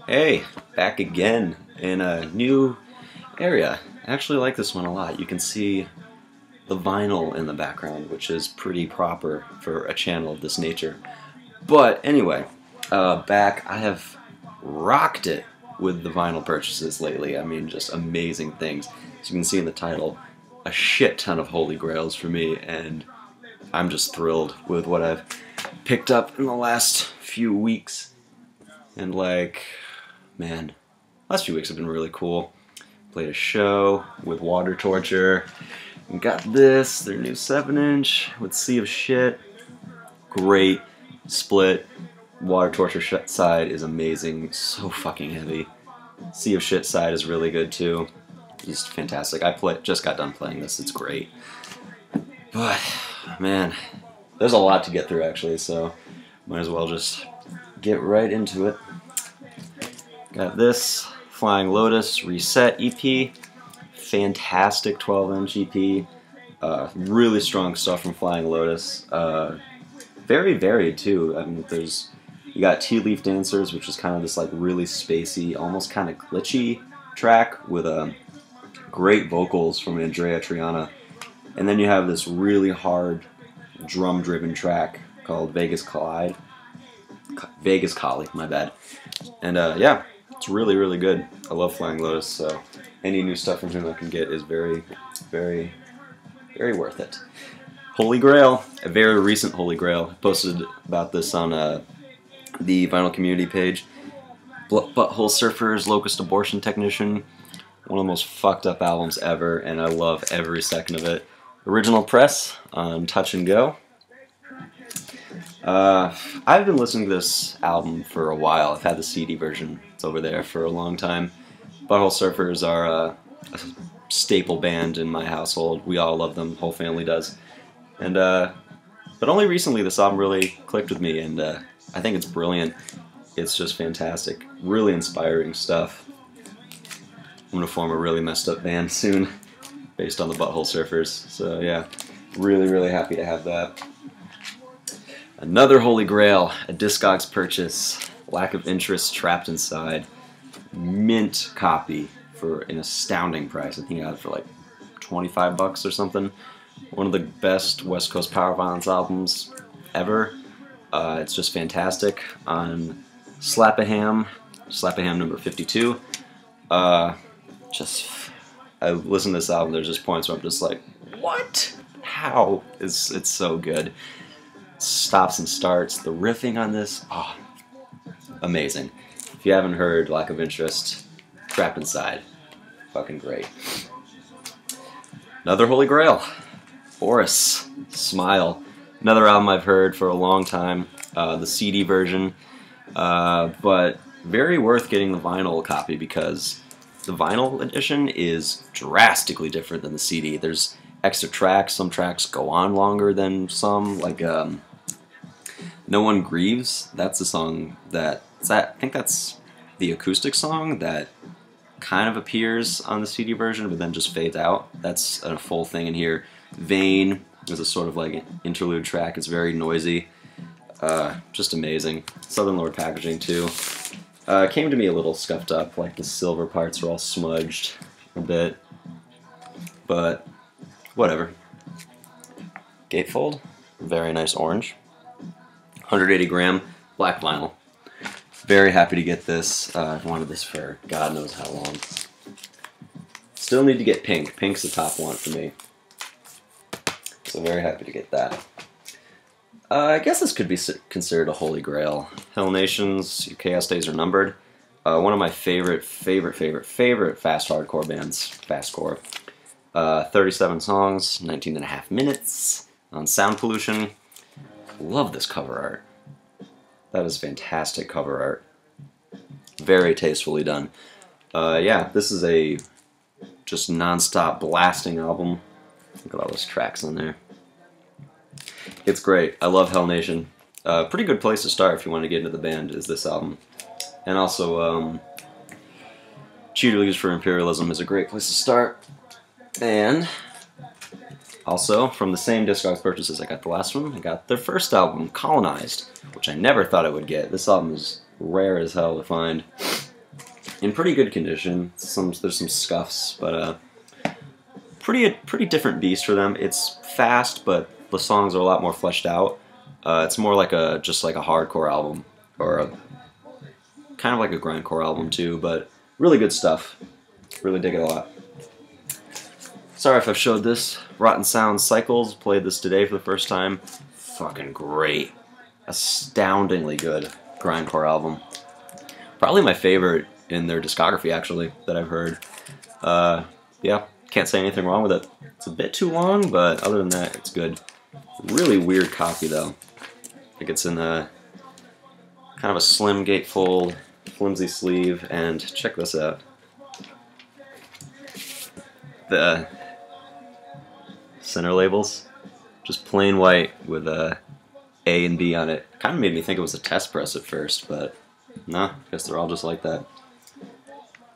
Hey, back again in a new area. I actually like this one a lot. You can see the vinyl in the background, which is pretty proper for a channel of this nature. But anyway, back, I have rocked it with the vinyl purchases lately. I mean, just amazing things. As you can see in the title, a shit ton of Holy Grails for me, and I'm just thrilled with what I've picked up in the last few weeks. And like, man, last few weeks have been really cool. Played a show with Water Torture. And got this, their new 7-inch with Sea of Shit. Great split. Water Torture side is amazing, so fucking heavy. Sea of Shit side is really good too. Just fantastic. Just got done playing this, it's great. But, man, there's a lot to get through actually, so might as well just get right into it. Got this Flying Lotus Reset EP. Fantastic 12-inch EP. Really strong stuff from Flying Lotus. Very varied too. I mean, you got Tea Leaf Dancers, which is kind of this like really spacey, almost kind of glitchy track with great vocals from Andrea Triana. And then you have this really hard drum-driven track called Vegas Collide. Vegas Collie, my bad. And yeah, it's really, really good. I love Flying Lotus, so any new stuff from him I can get is very, very, very worth it. Holy Grail, a very recent Holy Grail. I posted about this on the vinyl community page. Butthole Surfers, Locust Abortion Technician. One of the most fucked up albums ever, and I love every second of it. Original press on Touch and Go. I've been listening to this album for a while. I've had the CD version. It's over there for a long time. Butthole Surfers are a staple band in my household. We all love them. The whole family does. And but only recently this album really clicked with me, and I think it's brilliant. It's just fantastic. Really inspiring stuff. I'm gonna form a really messed up band soon, based on the Butthole Surfers. So yeah, really, really happy to have that. Another Holy Grail, a Discogs purchase. Lack of Interest, Trapped Inside. Mint copy for an astounding price. I think I got it for like 25 bucks or something. One of the best West Coast power violence albums ever. It's just fantastic. On Slap-A-Ham number 52. I listen to this album, there's just points where I'm just like, what? How? It's so good. Stops and starts. The riffing on this, oh, amazing. If you haven't heard Lack of Interest, Trapped Inside, fucking great. Another Holy Grail, Boris, Smile. Another album I've heard for a long time, the CD version, but very worth getting the vinyl copy because the vinyl edition is drastically different than the CD. There's extra tracks, some tracks go on longer than some, like No One Grieves. That's the song I think that's the acoustic song that kind of appears on the CD version but then just fades out. That's a full thing in here. Vain is a sort of like interlude track. It's very noisy. Just amazing. Southern Lord packaging too. Came to me a little scuffed up, like the silver parts are all smudged a bit, but whatever. Gatefold, very nice orange. 180 gram, black vinyl. Very happy to get this. I've wanted this for God knows how long. Still need to get pink. Pink's the top one for me. So very happy to get that. I guess this could be considered a Holy Grail. Hellnation's Your Chaos Days Are Numbered. One of my favorite fast hardcore bands, fastcore. 37 songs, 19.5 minutes on Sound Pollution. Love this cover art. That is fantastic cover art. Very tastefully done. Yeah, this is a just non-stop blasting album. Look at all those tracks on there. It's great. I love Hellnation. Pretty good place to start if you want to get into the band is this album. And also, Cheerleaders for Imperialism is a great place to start. And also, from the same Discogs purchases I got the last one, I got their first album, Colonized, which I never thought I would get. This album is rare as hell to find. in pretty good condition. There's some scuffs, but pretty different beast for them. It's fast, but the songs are a lot more fleshed out. It's more like just like a hardcore album, or kind of like a grindcore album too, but really good stuff. Really dig it a lot. Sorry if I've showed this. Rotten Sound Cycles, played this today for the first time. Fucking great. Astoundingly good grindcore album. Probably my favorite in their discography, actually, that I've heard. Yeah, can't say anything wrong with it. It's a bit too long, but other than that, it's good. Really weird copy, though. I think it's in a kind of a slim gatefold, flimsy sleeve, and check this out. The center labels, just plain white with a and B on it. Kind of made me think it was a test press at first, but nah, I guess they're all just like that.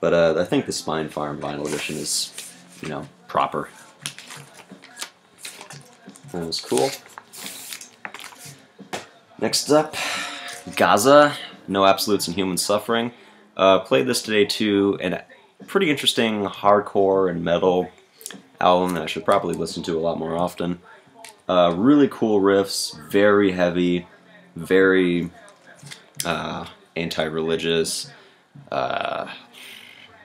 But I think the Spine Farm vinyl edition is, you know, proper. That was cool. Next up, Gaza, No Absolutes and Human Suffering. Played this today too, and pretty interesting hardcore and metal album that I should probably listen to a lot more often. Really cool riffs, very heavy, very anti-religious,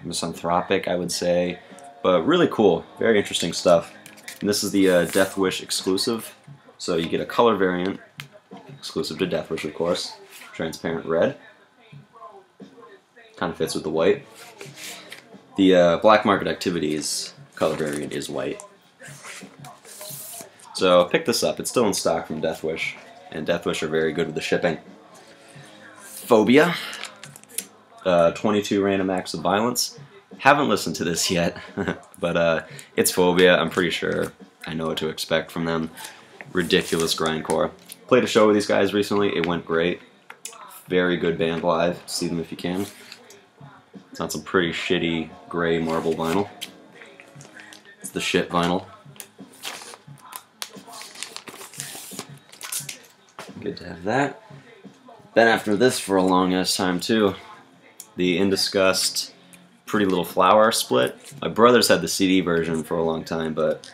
misanthropic, I would say, but really cool, very interesting stuff. And this is the Death Wish exclusive, so you get a color variant, exclusive to Death Wish, of course, transparent red, kind of fits with the white. The Black Market Activities color variant is white. So pick this up. It's still in stock from Death Wish, and Death Wish are very good with the shipping. Phobia, 22 Random Acts of Violence. Haven't listened to this yet, but it's Phobia. I'm pretty sure I know what to expect from them. Ridiculous grindcore. Played a show with these guys recently. It went great. Very good band live. See them if you can. It's on some pretty shitty gray marble vinyl. It's the shit vinyl. Good to have that. Been after this for a long ass time too. The In Disgust Pretty Little Flower split. My brothers had the CD version for a long time, but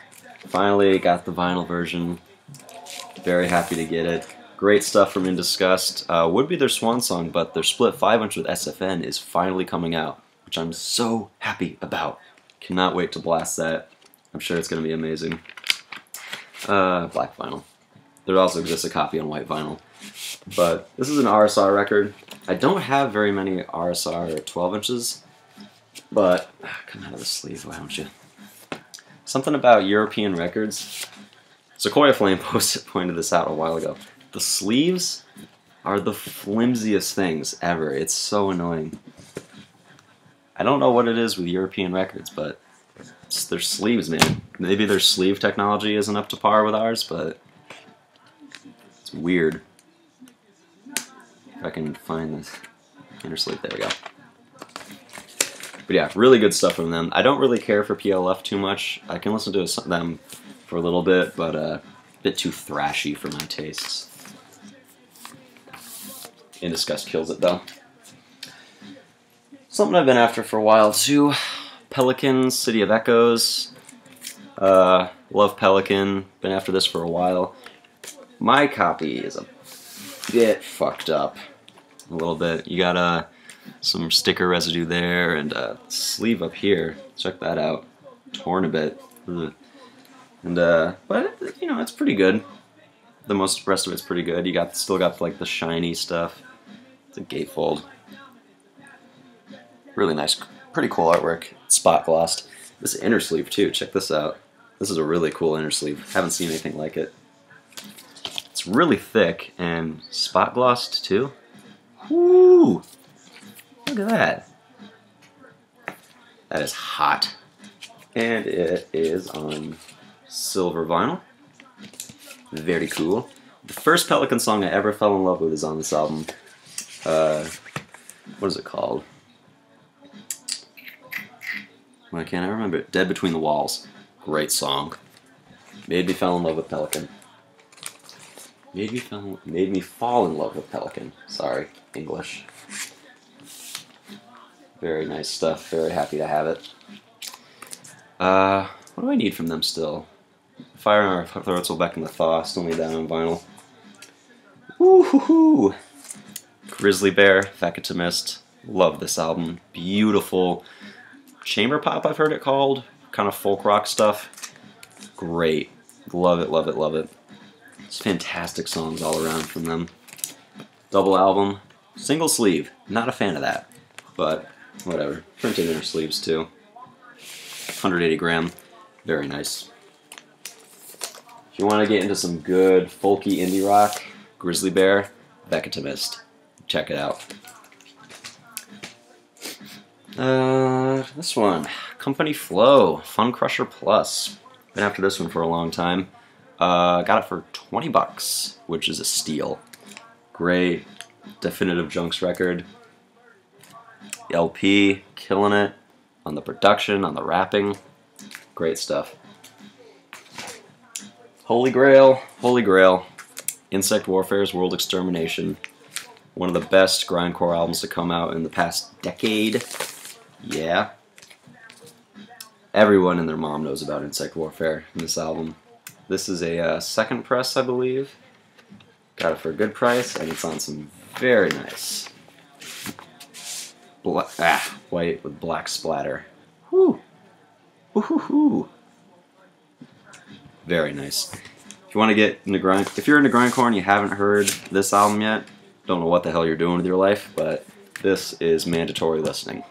finally got the vinyl version. Very happy to get it. Great stuff from In Disgust. Would be their swan song, but their split 5-inch with SFN is finally coming out, which I'm so happy about. Cannot wait to blast that. I'm sure it's going to be amazing. Black vinyl. There also exists a copy on white vinyl. But this is an RSR record. I don't have very many RSR 12 inches, but come out of the sleeve, why don't you? Something about European records. Sequoia Flame pointed this out a while ago. The sleeves are the flimsiest things ever. It's so annoying. I don't know what it is with European records, but it's their sleeves, man. Maybe their sleeve technology isn't up to par with ours, but it's weird. If I can find this inner sleeve, there we go. But yeah, really good stuff from them. I don't really care for PLF too much. I can listen to them for a little bit, but a bit too thrashy for my tastes. In Disgust kills it though. Something I've been after for a while too. Pelican, City of Echoes. Love Pelican. Been after this for a while. My copy is a bit fucked up. A little bit. You got some sticker residue there and a sleeve up here. Check that out. Torn a bit. Ugh. And but you know, it's pretty good. The rest of it's pretty good. You still got like the shiny stuff. It's a gatefold. Really nice, pretty cool artwork. Spot glossed. This inner sleeve too. Check this out. This is a really cool inner sleeve. Haven't seen anything like it. It's really thick and spot glossed too. Woo! Look at that. That is hot. And it is on silver vinyl. Very cool. The first Pelican song I ever fell in love with is on this album. What is it called? Why can't I remember it? Dead Between the Walls. Great song. Made me fall in love with Pelican. Made me fall in love with Pelican. Sorry, English. Very nice stuff. Very happy to have it. What do I need from them still? Fire in Our Throats Will Beckon the Thaw. Still need that on vinyl. Woo-hoo-hoo! Grizzly Bear, Fecatimist. Love this album. Beautiful chamber pop, I've heard it called. Kind of folk rock stuff. Great. Love it, love it, love it. It's fantastic songs all around from them. Double album. Single sleeve. Not a fan of that. But whatever. Printed inner sleeves too. 180 gram. Very nice. If you want to get into some good folky indie rock, Grizzly Bear, Fecatimist. Check it out. This one, Company Flow, Fun Crusher Plus. Been after this one for a long time. Got it for 20 bucks, which is a steal. Great, definitive Junks record. LP, killing it on the production, on the rapping. Great stuff. Holy Grail, Insect Warfare's World Extermination. One of the best grindcore albums to come out in the past decade. Yeah. Everyone and their mom knows about Insect Warfare in this album. This is a second press, I believe. Got it for a good price, and it's on some very nice white with black splatter. Whoo! Woo-hoo-hoo! Very nice. If you want to get into if you're into grindcore and you haven't heard this album yet, don't know what the hell you're doing with your life, but this is mandatory listening.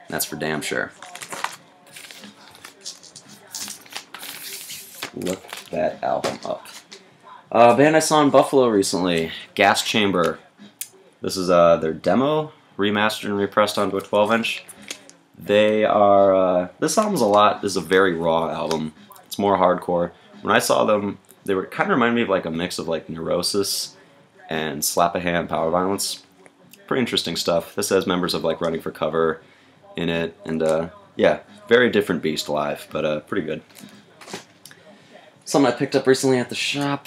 That's for damn sure. Look that album up. Band I saw in Buffalo recently, Gas Chamber. This is their demo, remastered and repressed onto a 12-inch. They are, this album's this is a very raw album. It's more hardcore. When I saw them, they were kind of remind me of like a mix of like Neurosis and Slap a Hand Power Violence. Pretty interesting stuff. This has members of like Running for Cover in it, and yeah, very different beast live, but pretty good. Something I picked up recently at the shop,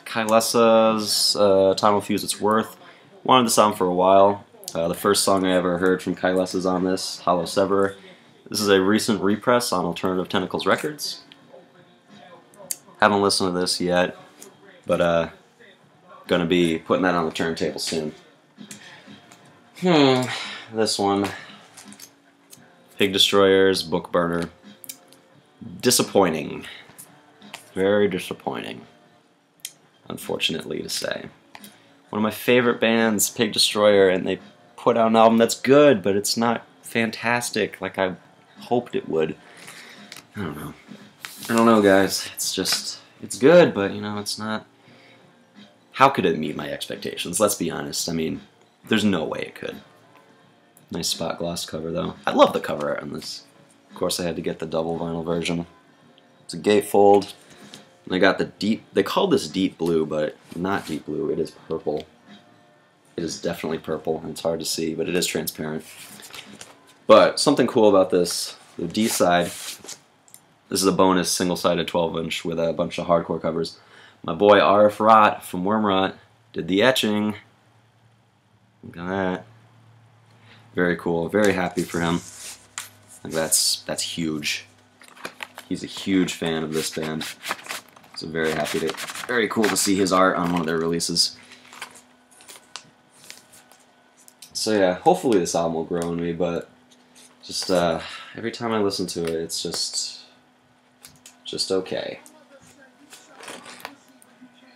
Kylessa's Time Will Fuse Its Worth. Wanted this album for a while. The first song I ever heard from Kylessa's on this, Hollow Sever. This is a recent repress on Alternative Tentacles Records. Haven't listened to this yet, but gonna be putting that on the turntable soon. This one, Pig Destroyers, Book Burner. Disappointing. Very disappointing, unfortunately to say. One of my favorite bands, Pig Destroyer, and they put out an album that's good, but it's not fantastic like I hoped it would. I don't know, guys. It's just, it's good, but, you know, it's not... How could it meet my expectations? Let's be honest. I mean, there's no way it could. Nice spot gloss cover, though. I love the cover art on this. Of course, I had to get the double vinyl version. It's a gatefold. And I got the deep... They call this deep blue, but not deep blue. It is purple. It is definitely purple, and it's hard to see, but it is transparent. But something cool about this, the D side, this is a bonus single-sided 12-inch with a bunch of hardcore covers. My boy RF Rot from Wormrot did the etching. Look at that. Very cool. Very happy for him. Like that's huge. He's a huge fan of this band. So very cool to see his art on one of their releases. So yeah, hopefully this album will grow on me, but just every time I listen to it, it's just okay.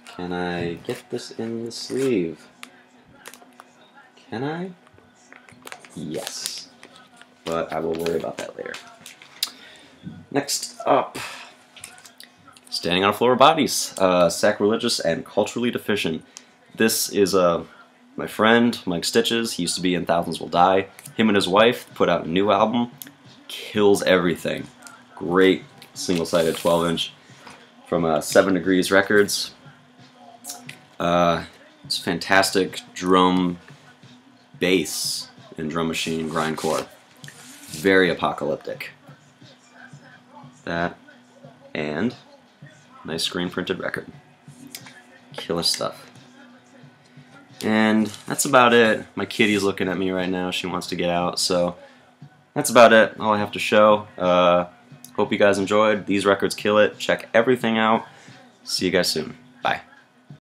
Can I get this in the sleeve? Can I? Yes. But I will worry about that later. Next up, Standing on a Floor of Bodies, Sacrilegious and Culturally Deficient. This is my friend, Mike Stitches. He used to be in Thousands Will Die. Him and his wife put out a new album. Kills everything. Great single-sided 12-inch from 7 Degrees Records. It's fantastic drum bass and drum machine grindcore. Very apocalyptic. That and nice screen printed record. Killer stuff. And that's about it. My kitty's looking at me right now. She wants to get out, so that's about it. All I have to show. Hope you guys enjoyed. These records kill it. Check everything out. See you guys soon. Bye.